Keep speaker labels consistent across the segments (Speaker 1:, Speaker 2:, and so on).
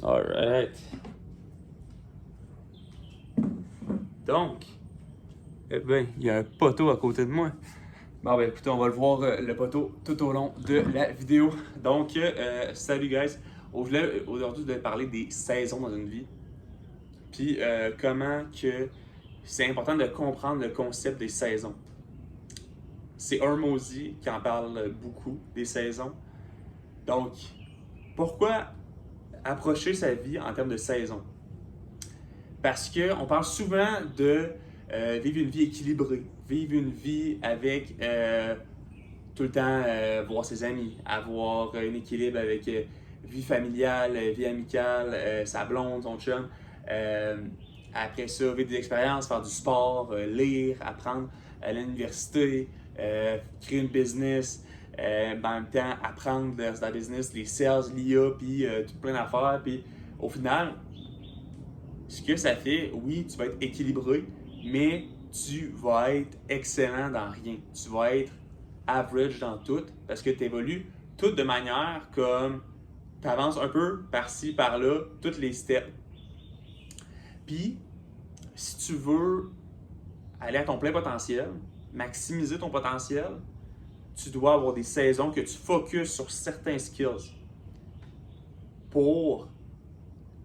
Speaker 1: Alright. Donc, il y a un poteau à côté de moi. Bon, écoutez, on va le voir le poteau tout au long de la vidéo. Donc, salut guys. Aujourd'hui, je voulais parler des saisons dans une vie. Puis, comment que c'est important de comprendre le concept des saisons. C'est Hormozy qui en parle beaucoup des saisons. Donc, pourquoi approcher sa vie en termes de saisons? Parce qu'on parle souvent de vivre une vie équilibrée, vivre une vie avec tout le temps voir ses amis, avoir un équilibre avec vie familiale, vie amicale, sa blonde, son chum. Après ça, vivre des expériences, faire du sport, lire, apprendre à l'université, créer une business. En même temps, apprendre dans la business, les sales, l'IA, puis tout plein d'affaires. Puis au final, ce que ça fait, oui, tu vas être équilibré, mais tu vas être excellent dans rien. Tu vas être average dans tout parce que tu évolues tout de manière comme tu avances un peu par-ci, par-là, toutes les steps. Puis, si tu veux aller à ton plein potentiel, maximiser ton potentiel, tu dois avoir des saisons que tu focuses sur certains skills pour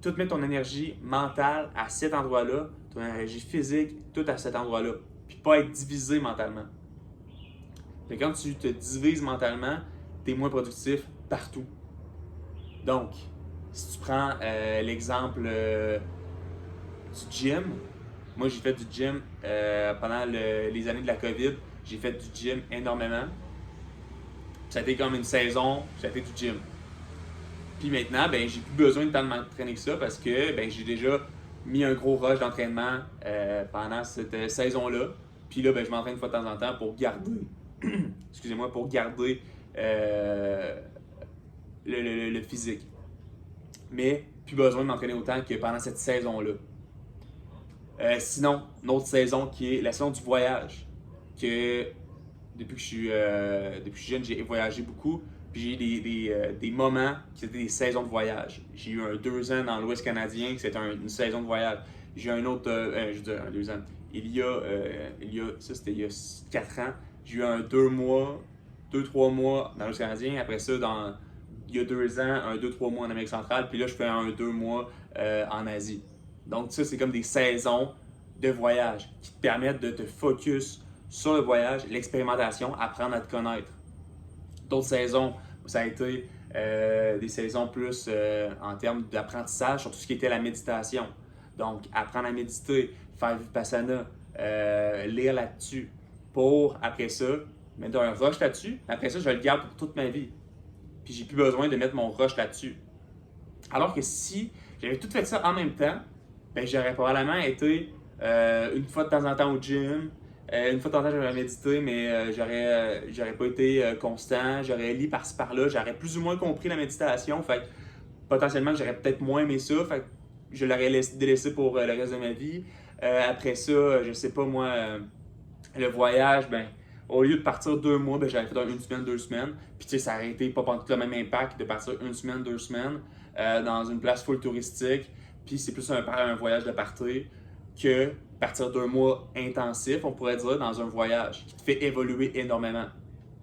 Speaker 1: tout mettre ton énergie mentale à cet endroit-là, ton énergie physique, tout à cet endroit-là. Puis pas être divisé mentalement. Mais quand tu te divises mentalement, tu es moins productif partout. Donc, si tu prends l'exemple du gym, moi j'ai fait du gym pendant les années de la COVID, j'ai fait du gym énormément. Ça a été comme une saison, j'ai fait du gym. Puis maintenant, j'ai plus besoin de tant de m'entraîner que ça parce que j'ai déjà mis un gros rush d'entraînement pendant cette saison-là. Puis là, je m'entraîne une fois de temps en temps pour garder, excusez-moi, pour garder le physique. Mais plus besoin de m'entraîner autant que pendant cette saison-là. Sinon, une autre saison qui est la saison du voyage. Que depuis que je suis jeune, j'ai voyagé beaucoup. Puis j'ai eu des moments qui étaient des saisons de voyage. J'ai eu un 2 ans dans l'Ouest canadien, qui c'était une saison de voyage. J'ai eu un autre, je veux dire, un 2 ans. Ça c'était il y a 4 ans. J'ai eu un 2 mois, 2-3 mois dans l'Ouest canadien. Après ça, il y a 2 ans, un 2-3 mois en Amérique centrale. Puis là, je fais un 2 mois en Asie. Donc ça, c'est comme des saisons de voyage qui te permettent de te focus sur le voyage, l'expérimentation, apprendre à te connaître. D'autres saisons, ça a été des saisons plus en termes d'apprentissage sur tout ce qui était la méditation. Donc, apprendre à méditer, faire Vipassana, lire là-dessus pour, après ça, mettre un rush là-dessus. Après ça, je le garde pour toute ma vie. Puis, j'ai plus besoin de mettre mon rush là-dessus. Alors que si j'avais tout fait ça en même temps, j'aurais probablement été une fois de temps en temps au gym, une fois de temps en temps, j'aurais médité, mais j'aurais pas été constant. J'aurais lu par-ci par-là. J'aurais plus ou moins compris la méditation. Fait que potentiellement, j'aurais peut-être moins aimé ça. Fait que je l'aurais délaissé pour le reste de ma vie. Après ça, je sais pas moi, le voyage, au lieu de partir 2 mois, j'aurais fait une semaine, 2 semaines. Puis tu sais, ça aurait été pas tout le même impact de partir une semaine, 2 semaines dans une place full touristique. Puis c'est plus un voyage de partir que partir 2 mois intensifs, on pourrait dire, dans un voyage qui te fait évoluer énormément.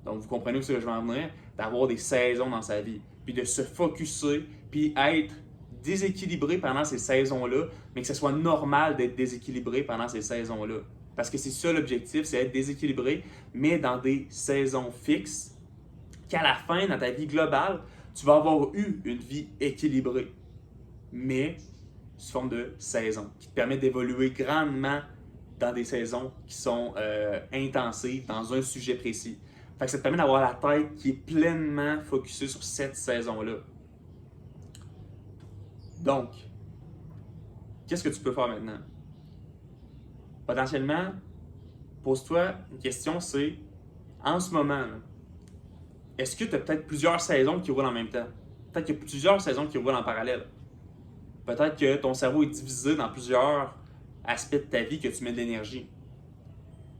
Speaker 1: Donc, vous comprenez où ce que je veux en venir? D'avoir des saisons dans sa vie, puis de se focusser, puis être déséquilibré pendant ces saisons-là, mais que ce soit normal d'être déséquilibré pendant ces saisons-là. Parce que c'est ça l'objectif, c'est être déséquilibré, mais dans des saisons fixes, qu'à la fin, dans ta vie globale, tu vas avoir eu une vie équilibrée. Mais sous forme de saison, qui te permet d'évoluer grandement dans des saisons qui sont intensives dans un sujet précis. Fait que ça te permet d'avoir la tête qui est pleinement focusée sur cette saison-là. Donc, qu'est-ce que tu peux faire maintenant? Potentiellement, pose-toi une question, c'est en ce moment, est-ce que tu as peut-être plusieurs saisons qui roulent en même temps? Peut-être qu'il y a plusieurs saisons qui roulent en parallèle. Peut-être que ton cerveau est divisé dans plusieurs aspects de ta vie que tu mets de l'énergie.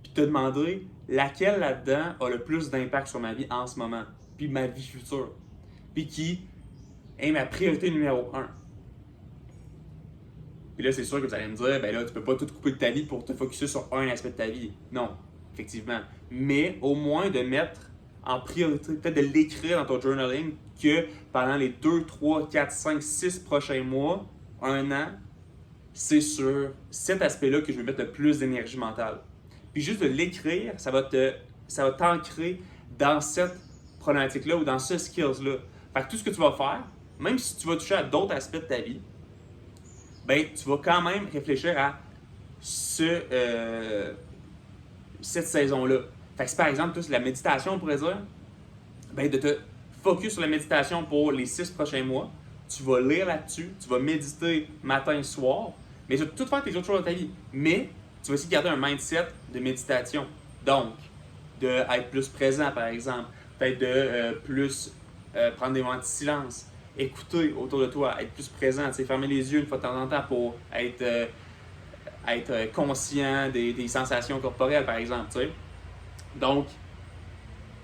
Speaker 1: Puis te demander laquelle là-dedans a le plus d'impact sur ma vie en ce moment, puis ma vie future. Puis qui est ma priorité numéro 1. Puis là, c'est sûr que vous allez me dire, ben là, tu peux pas tout couper de ta vie pour te focusser sur un aspect de ta vie. Non, effectivement. Mais au moins de mettre en priorité, peut-être de l'écrire dans ton journaling que pendant les 2, 3, 4, 5, 6 prochains mois, un an, c'est sur cet aspect-là que je vais mettre le plus d'énergie mentale. Puis juste de l'écrire, ça va t'ancrer dans cette problématique-là ou dans ce skills-là. Fait que tout ce que tu vas faire, même si tu vas toucher à d'autres aspects de ta vie, ben tu vas quand même réfléchir à cette saison-là. Fait que si par exemple, la méditation, on pourrait dire, ben de te focus sur la méditation pour les 6 prochains mois. Tu vas lire là-dessus, tu vas méditer matin et soir, mais tu vas tout faire tes autres choses dans ta vie. Mais tu vas aussi garder un mindset de méditation. Donc, d'être plus présent, par exemple. Peut-être de plus prendre des moments de silence, écouter autour de toi, être plus présent, fermer les yeux une fois de temps en temps pour être conscient des sensations corporelles, par exemple. T'sais. Donc,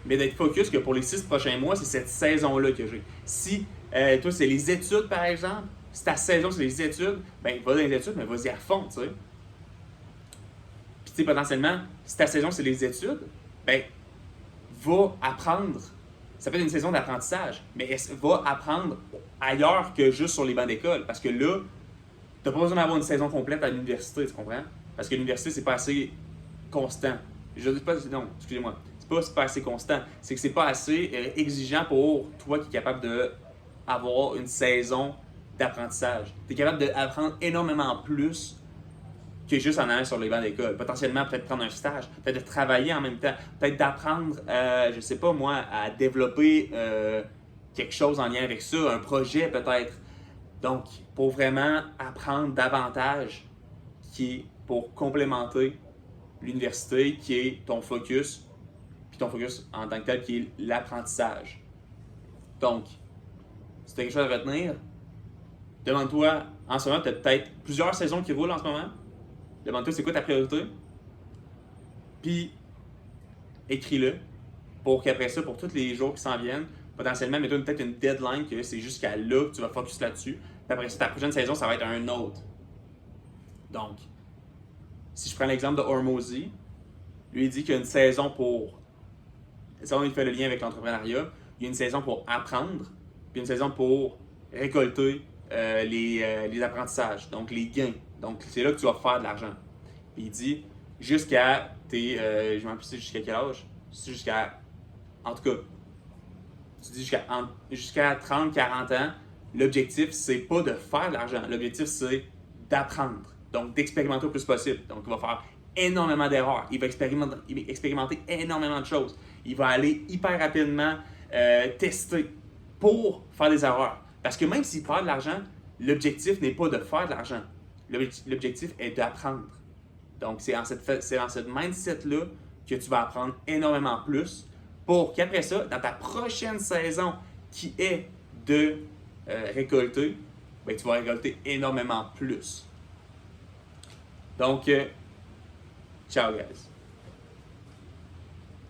Speaker 1: mais d'être focus que pour les 6 prochains mois, c'est cette saison-là que j'ai. Si toi, c'est les études, par exemple, si ta saison, c'est les études, ben va dans les études, mais vas-y à fond, tu sais. Puis, tu sais, potentiellement, si ta saison, c'est les études, ben va apprendre. Ça peut être une saison d'apprentissage, mais va apprendre ailleurs que juste sur les bancs d'école. Parce que là, tu n'as pas besoin d'avoir une saison complète à l'université, tu comprends? Parce que l'université, c'est pas assez constant. Je dis pas, non, excusez-moi. C'est pas assez constant. C'est que c'est pas assez exigeant pour toi qui est capable d'avoir une saison d'apprentissage. Tu es capable d'apprendre énormément plus que juste en allant sur les bancs d'école. Potentiellement, peut-être prendre un stage, peut-être de travailler en même temps, peut-être d'apprendre, je sais pas moi, à développer quelque chose en lien avec ça, un projet peut-être. Donc, pour vraiment apprendre davantage, qui est pour complémenter l'université, qui est ton focus, puis ton focus en tant que tel, qui est l'apprentissage. Donc, si tu as quelque chose à retenir, demande-toi, en ce moment, tu as peut-être plusieurs saisons qui roulent en ce moment. Demande-toi c'est quoi ta priorité. Puis, écris-le pour qu'après ça, pour tous les jours qui s'en viennent, potentiellement, mets-toi peut-être une deadline que c'est jusqu'à là que tu vas focus là-dessus. Puis après ça, ta prochaine saison, ça va être un autre. Donc, si je prends l'exemple de Hormozy, lui, il dit qu'il y a une saison pour. Ça, il fait le lien avec l'entrepreneuriat. Il y a une saison pour apprendre, puis une saison pour récolter les apprentissages, donc les gains. Donc, c'est là que tu vas faire de l'argent. Puis il dit jusqu'à tes. Je ne me rappelle plus jusqu'à quel âge. C'est jusqu'à. En tout cas, tu dis jusqu'à 30, 40 ans, l'objectif, c'est pas de faire de l'argent. L'objectif, c'est d'apprendre. Donc, d'expérimenter le plus possible. Donc, il va faire énormément d'erreurs. Il va expérimenter énormément de choses. Il va aller hyper rapidement tester pour faire des erreurs. Parce que même s'il perd de l'argent, l'objectif n'est pas de faire de l'argent. L'objectif est d'apprendre. Donc, c'est dans cette mindset-là que tu vas apprendre énormément plus pour qu'après ça, dans ta prochaine saison qui est de récolter, ben, tu vas récolter énormément plus. Donc, ciao guys!